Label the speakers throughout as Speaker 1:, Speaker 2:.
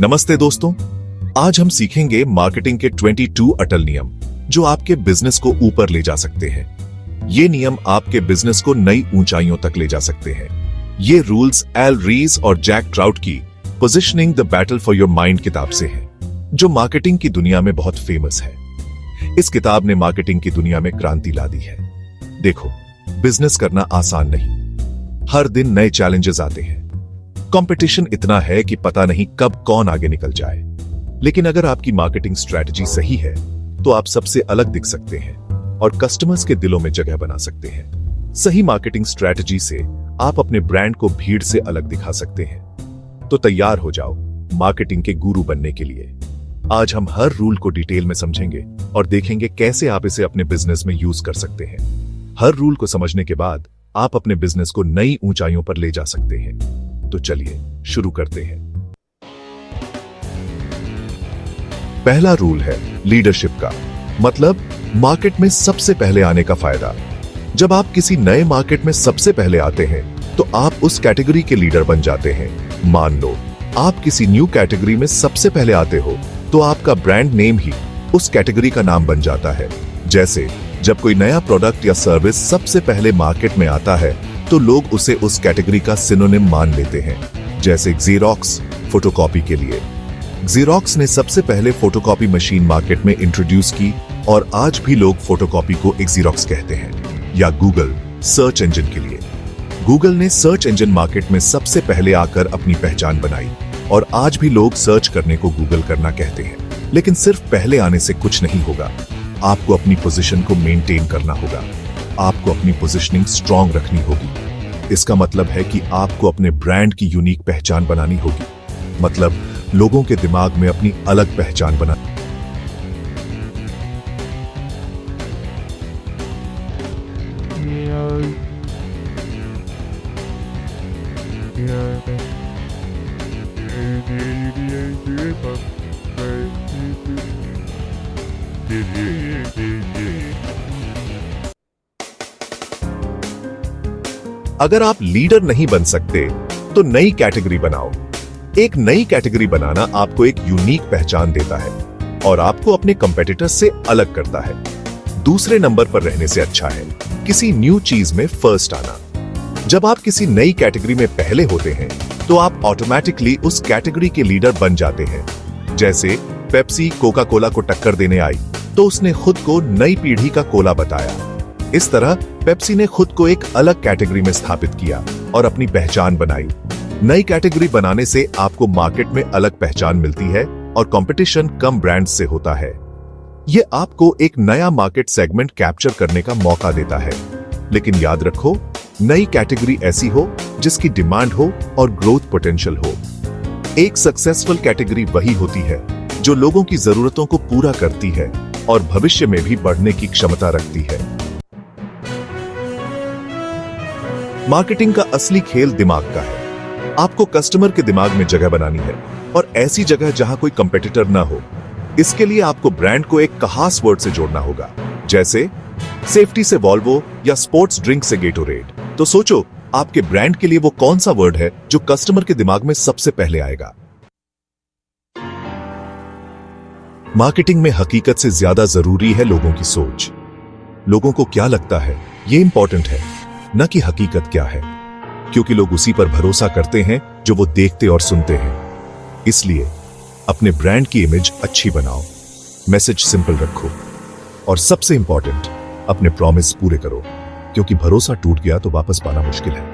Speaker 1: नमस्ते दोस्तों, आज हम सीखेंगे मार्केटिंग के 22 अटल नियम जो आपके बिजनेस को ऊपर ले जा सकते हैं। ये नियम आपके बिजनेस को नई ऊंचाइयों तक ले जा सकते हैं। ये रूल्स एल रीस और जैक ट्राउट की positioning the battle for your mind किताब से है, जो मार्केटिंग की दुनिया में बहुत फेमस है। इस किताब ने मार्केटिंग की दुनिया में क्रांति ला दी है। देखो, बिजनेस करना आसान नहीं। हर दिन नए चैलेंजेस आते हैं। कंपटीशन इतना है कि पता नहीं कब कौन आगे निकल जाए। लेकिन अगर आपकी मार्केटिंग स्ट्रेटजी सही है तो आप सबसे अलग दिख सकते हैं और कस्टमर्स के दिलों में जगह बना सकते हैं। सही मार्केटिंग स्ट्रेटजी से आप अपने ब्रांड को भीड़ से अलग दिखा सकते हैं। तो तैयार हो जाओ मार्केटिंग के गुरु बनने के लिए। आज हम हर रूल को डिटेल में समझेंगे और देखेंगे कैसे आप इसे अपने बिजनेस में यूज कर सकते हैं। हर रूल को समझने के बाद आप अपने बिजनेस को नई ऊंचाइयों पर ले जा सकते हैं। तो चलिए शुरू करते हैं। पहला रूल है लीडरशिप का, मतलब मार्केट में सबसे पहले आने का फायदा। जब आप किसी नए मार्केट में सबसे पहले आते हैं तो आप उस कैटेगरी के लीडर बन जाते हैं। मान लो आप किसी न्यू कैटेगरी में सबसे पहले आते हो तो आपका ब्रांड नेम ही उस कैटेगरी का नाम बन जाता है। जैसे जब कोई नया प्रोडक्ट या सर्विस सबसे पहले मार्केट में आता है तो लोग उसे उस कैटेगरी का सिनोनिम मान लेते हैं। जैसे ज़ेरॉक्स फोटोकॉपी के लिए। ज़ेरॉक्स ने सबसे पहले फोटोकॉपी मशीन मार्केट में इंट्रोड्यूस की और आज भी लोग फोटोकॉपी को एक ज़ेरॉक्स कहते हैं। या गूगल सर्च इंजन के लिए। गूगल ने सर्च इंजन मार्केट में सबसे पहले आकर अपनी पहचान बनाई और आज भी लोग सर्च करने को गूगल करना कहते हैं। लेकिन सिर्फ पहले आने से कुछ नहीं होगा। आपको अपनी पोजीशन को मेंटेन करना होगा। आपको अपनी पोजीशनिंग स्ट्रांग रखनी होगी। इसका मतलब है कि आपको अपने ब्रांड की यूनिक पहचान बनानी होगी। मतलब लोगों के दिमाग में अपनी अलग पहचान बनानी। अगर आप लीडर नहीं बन सकते तो नई कैटेगरी बनाओ। एक नई कैटेगरी बनाना आपको एक यूनिक पहचान देता है और आपको अपने कंपेटिटर्स से अलग करता है। दूसरे नंबर पर रहने से अच्छा है किसी न्यू चीज में फर्स्ट आना। जब आप किसी नई कैटेगरी में पहले होते हैं तो आप ऑटोमेटिकली उस कैटेगरी के लीडर बन जाते हैं। जैसे पेप्सी कोका कोला को टक्कर देने आई तो उसने खुद को नई पीढ़ी का कोला बताया। इस तरह पेप्सी ने खुद को एक अलग कैटेगरी में स्थापित किया और अपनी पहचान बनाई। नई कैटेगरी बनाने से आपको मार्केट में अलग पहचान मिलती है और कंपटीशन कम ब्रांड्स से होता है। यह आपको एक नया मार्केट सेगमेंट कैप्चर करने का मौका देता है। लेकिन याद रखो, नई कैटेगरी ऐसी हो जिसकी डिमांड हो और ग्रोथ पोटेंशियल हो। एक सक्सेसफुल कैटेगरी वही होती है जो लोगों की जरूरतों को पूरा करती है और भविष्य में भी बढ़ने की क्षमता रखती है। मार्केटिंग का असली खेल दिमाग का है। आपको कस्टमर के दिमाग में जगह बनानी है और ऐसी जगह जहां कोई कंपेटिटर ना हो। इसके लिए आपको ब्रांड को एक खास वर्ड से जोड़ना होगा। जैसे सेफ्टी से वॉल्वो या स्पोर्ट्स ड्रिंक से गेटोरेड। तो सोचो आपके ब्रांड के लिए वो कौन सा वर्ड है जो कस्टमर के दिमाग में सबसे पहले आएगा। मार्केटिंग में हकीकत से ज्यादा जरूरी है लोगों की सोच। लोगों को क्या लगता है ये इंपॉर्टेंट है, न कि हकीकत क्या है, क्योंकि लोग उसी पर भरोसा करते हैं जो वो देखते और सुनते हैं। इसलिए अपने ब्रांड की इमेज अच्छी बनाओ, मैसेज सिंपल रखो और सबसे इंपॉर्टेंट, अपने प्रॉमिस पूरे करो, क्योंकि भरोसा टूट गया तो वापस पाना मुश्किल है।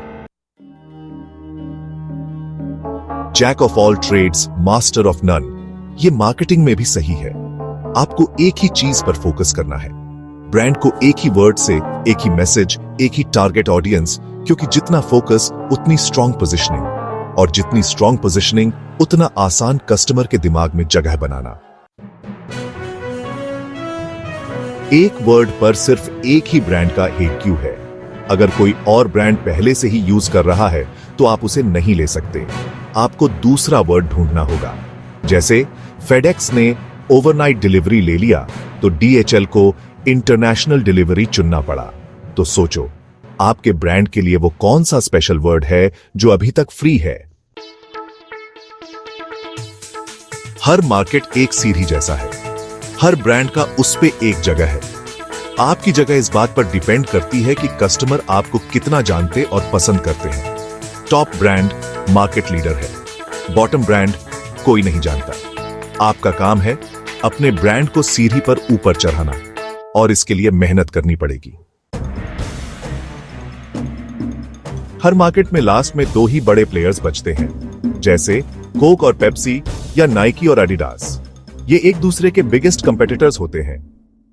Speaker 1: Jack of all trades master of none, ये मार्केटिंग में भी सही है। आपको एक ही चीज पर फोकस करना है, ब्रांड को एक ही वर्ड से, एक ही मैसेज, एक ही टारगेट ऑडियंस, क्योंकि जितना फोकस उतनी स्ट्रांग पोजीशनिंग और जितनी स्ट्रांग पोजीशनिंग उतना आसान कस्टमर के दिमाग में जगह बनाना। एक वर्ड पर सिर्फ एक ही ब्रांड का हेट क्यों है। अगर कोई और ब्रांड पहले से ही यूज कर रहा है तो आप उसे नहीं ले सकते। आपको दूसरा वर्ड ढूंढना होगा। जैसे फेडेक्स ने ओवरनाइट डिलीवरी ले लिया तो DHL को इंटरनेशनल डिलीवरी चुनना पड़ा। तो सोचो आपके ब्रांड के लिए वो कौन सा स्पेशल वर्ड है जो अभी तक फ्री है। हर मार्केट एक सीढ़ी जैसा है, हर ब्रांड का उस पे एक जगह है। आपकी जगह इस बात पर डिपेंड करती है कि कस्टमर आपको कितना जानते और पसंद करते हैं। टॉप ब्रांड मार्केट लीडर है, बॉटम ब्रांड कोई नहीं जानता। आपका काम है अपने ब्रांड को सीढ़ी पर ऊपर चढ़ाना, और इसके लिए मेहनत करनी पड़ेगी। हर मार्केट में लास्ट में दो ही बड़े प्लेयर्स बचते हैं, जैसे कोक और पेप्सी या नाइकी और एडिडास। ये एक दूसरे के बिगेस्ट कंपेटिटर्स होते हैं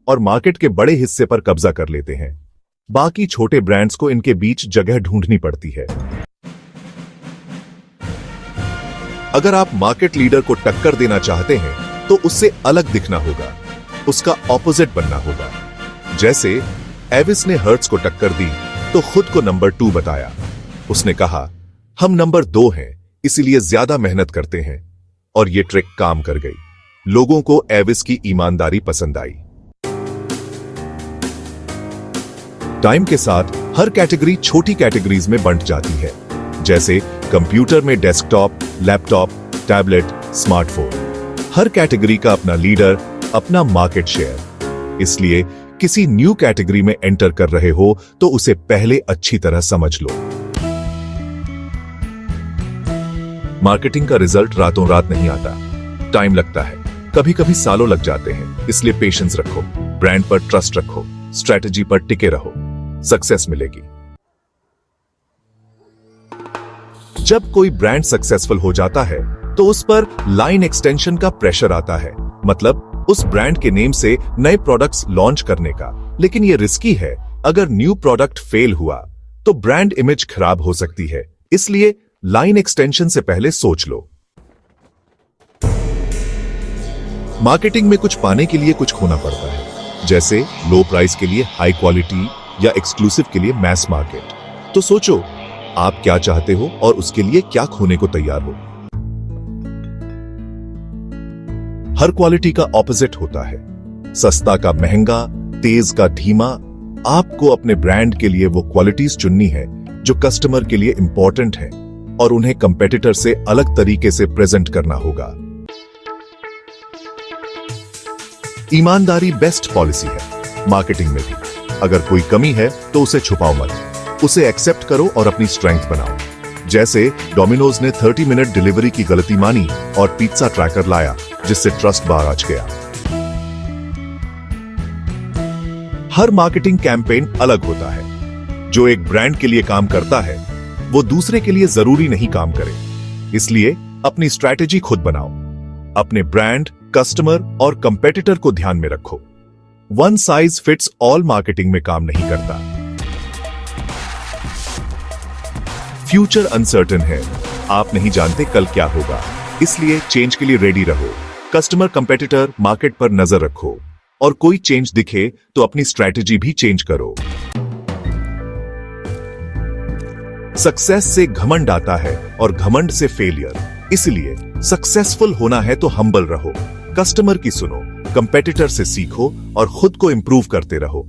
Speaker 1: और मार्केट के बड़े हिस्से पर कब्जा कर लेते हैं। बाकी छोटे ब्रांड्स को इनके बीच जगह ढूंढनी पड़ती है। अगर आप मार्केट लीडर को टक्कर देना चाहते हैं तो उससे अलग दिखना होगा, उसका ऑपोजिट बनना होगा। जैसे एविस ने हर्ट्ज को टक्कर दी तो खुद को नंबर 2 बताया। उसने कहा, हम नंबर 2 हैं, इसीलिए ज्यादा मेहनत करते हैं, और यह ट्रिक काम कर गई। लोगों को एविस की ईमानदारी पसंद आई। टाइम के साथ हर कैटेगरी छोटी कैटेगरीज में बंट जाती है, जैसे कंप्यूटर में डेस्कटॉप, लैपटॉप, टैबलेट, स्मार्टफोन। हर कैटेगरी का अपना लीडर, अपना मार्केट शेयर। इसलिए किसी न्यू कैटेगरी में एंटर कर रहे हो तो उसे पहले अच्छी तरह समझ लो। मार्केटिंग का रिजल्ट रातों रात नहीं आता, टाइम लगता है, कभी कभी सालों लग जाते हैं। इसलिए पेशेंस रखो, ब्रांड पर ट्रस्ट रखो, स्ट्रेटजी पर टिके रहो, सक्सेस मिलेगी। जब कोई ब्रांड सक्सेसफुल हो जाता है तो उस पर लाइन एक्सटेंशन का प्रेशर आता है, मतलब उस ब्रांड के नेम से नए प्रोडक्ट्स लॉन्च करने का। लेकिन यह रिस्की है, अगर न्यू प्रोडक्ट फेल हुआ तो ब्रांड इमेज खराब हो सकती है। इसलिए लाइन एक्सटेंशन से पहले सोच लो। मार्केटिंग में कुछ पाने के लिए कुछ खोना पड़ता है, जैसे लो प्राइस के लिए हाई क्वालिटी या एक्सक्लूसिव के लिए मैस मार्केट। तो सोचो आप क्या चाहते हो और उसके लिए क्या खोने को तैयार हो। हर क्वालिटी का ऑपोजिट होता है, सस्ता का महंगा, तेज का धीमा। आपको अपने ब्रांड के लिए वो क्वालिटीज चुननी है जो कस्टमर के लिए इंपॉर्टेंट है, और उन्हें कंपेटिटर से अलग तरीके से प्रेजेंट करना होगा। ईमानदारी बेस्ट पॉलिसी है मार्केटिंग में भी। अगर कोई कमी है तो उसे छुपाओ मत, उसे एक्सेप्ट करो और अपनी स्ट्रेंथ बनाओ। जैसे डोमिनोज ने 30 मिनट डिलीवरी की गलती मानी और पिज्जा ट्रैकर लाया, जिससे ट्रस्ट बाज गया। हर मार्केटिंग कैंपेन अलग होता है। जो एक ब्रांड के लिए काम करता है वो दूसरे के लिए जरूरी नहीं काम करे। इसलिए अपनी स्ट्रैटेजी खुद बनाओ। अपने ब्रांड, कस्टमर और कंपेटिटर को ध्यान में रखो। One size fits all marketing में काम नहीं करता। फ्यूचर अनसर्टेन है, आप नहीं जानते कल क्या होगा, इसलिए चेंज के लिए रेडी रहो। कस्टमर, कंपेटिटर, मार्केट पर नजर रखो, और कोई चेंज दिखे तो अपनी स्ट्रैटेजी भी चेंज करो। सक्सेस से घमंड आता है और घमंड से फेलियर। इसलिए सक्सेसफुल होना है तो हम्बल रहो, कस्टमर की सुनो, कंपेटिटर से सीखो और खुद को इंप्रूव करते रहो।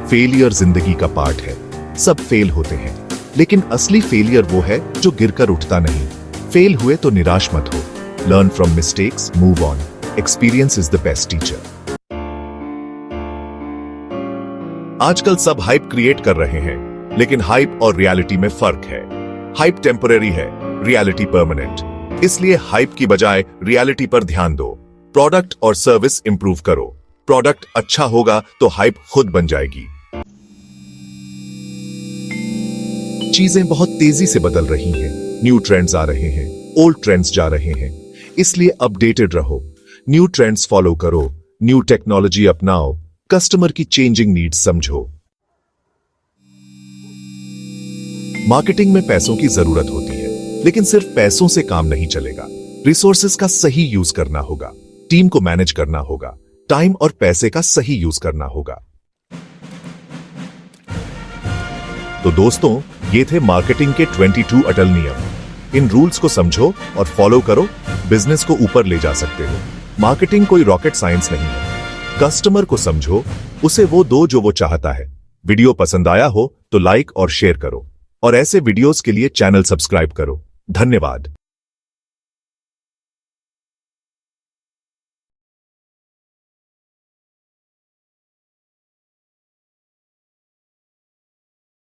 Speaker 1: फेलियर जिंदगी का पार्ट है, सब फेल होते हैं, लेकिन असली फेलियर वो है जो गिरकर उठता नहीं। फेल हुए तो निराश मत हो, learn from mistakes, move on. Experience is the best teacher. आजकल सब हाइप क्रिएट कर रहे हैं, लेकिन हाइप और रियलिटी में फर्क है। हाइप टेम्परेरी है, रियलिटी परमानेंट। इसलिए हाइप की बजाय रियलिटी पर ध्यान दो। प्रोडक्ट और सर्विस इंप्रूव करो। प्रोडक्ट अच्छा होगा तो हाइप खुद बन जाएगी। चीजें बहुत तेजी से बदल रही हैं, न्यू ट्रेंड्स आ रहे हैं, ओल्ड ट्रेंड्स जा रहे हैं। इसलिए अपडेटेड रहो, न्यू ट्रेंड्स फॉलो करो, न्यू टेक्नोलॉजी अपनाओ, कस्टमर की चेंजिंग नीड्स समझो। मार्केटिंग में पैसों की जरूरत होती है, लेकिन सिर्फ पैसों से काम नहीं चलेगा। रिसोर्सेज का सही यूज करना होगा, टीम को मैनेज करना होगा, टाइम और पैसे का सही यूज करना होगा। तो दोस्तों, ये थे मार्केटिंग के 22 अटल नियम। इन रूल्स को समझो और फॉलो करो, बिजनेस को ऊपर ले जा सकते हो। मार्केटिंग कोई रॉकेट साइंस नहीं है। कस्टमर को समझो, उसे वो दो जो वो चाहता है। वीडियो पसंद आया हो तो लाइक और शेयर करो, और ऐसे वीडियोस के लिए चैनल सब्सक्राइब करो। धन्यवाद।